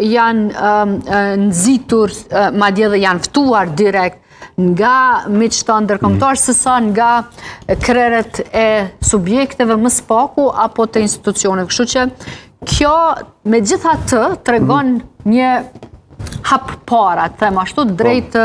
janë nxitur, madje dhe janë ftuar direkt nga miqtë ndërkombëtar, sesa nga krerët e subjekteve më spaku apo të institucioneve. Kështu që kjo megjithatë tregon një hap para, them ashtu, drejt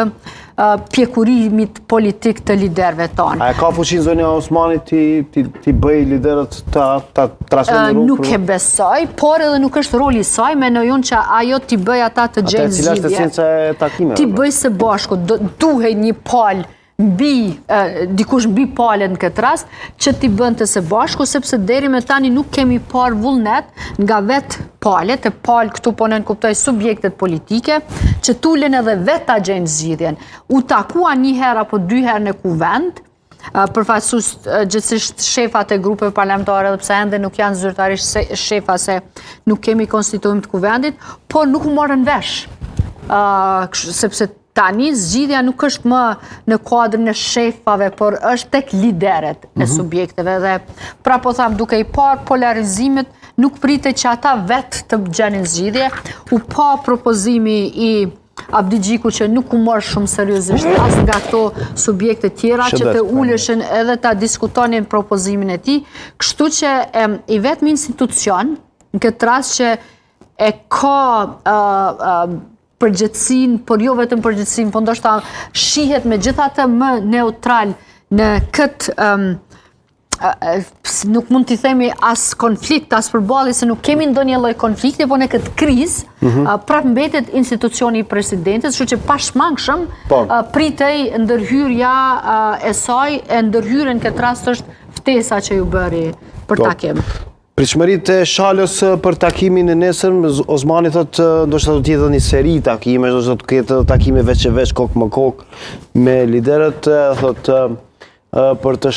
pjekurimit politik të liderëve tonë. A ka fuqinë zonja Osmanit ti bëj liderët ta trasojnë rrugë? Nuk e besoj, por edhe nuk është roli i saj, menoj unë që ajo t'i bëj ata të gjejnë zgjidhje. Cila është esenca e takimeve? T'i bëj së bashku, duhej një palë dikush mbi palën në këtë rast, që t'i bënte së bashku, sepse deri me tani nuk kemi parë vullnet nga vetë palët, e palë këtu po nën kuptoj subjektet politike, që tulen edhe vetë ta gjejnë zgjidhjen. U takua një herë apo dy herë në kuvend, përfaqësues gjithsesi shefat e grupeve parlamentare, edhe pse ende nuk janë zyrtarisht shefa se nuk kemi konstituim të kuvendit, por nuk u morën vesh, sepse tani zgjidhja nuk është më në kuadrin e shefave, por është tek lideret e subjekteve. Dhe pra po tham, duke i parë polarizimet, nuk pritej që ata vetë të gjenin zgjidhje. U pa propozimi i Abdi Gjiku që nuk u morë shumë seriozisht as nga ato subjekte tjera që të uleshin edhe ta diskutonin propozimin e tij. Kështu që i vetmi institucion në këtë rast që e ka përgjithësinë, por jo vetëm përgjithësinë, po ndoshta shihet megjithatë më neutral në këtë nuk mund t'i themi as konflikt, as përballje, se nuk kemi ndonjë lloj konflikti, po në këtë krizë prap mbetet institucioni i presidentit, kështu që pashmangshëm pritej ndërhyrja e saj, e ndërhyrja në këtë rast është ftesa që ju bëri për takim. Pritshmëritë e Shalës për takimin e nesërm, Osmani thotë ndoshta do të jetë një seri takime, ndoshta do të ketë takime veç e veç, kokë më kokë me liderët, thotë për të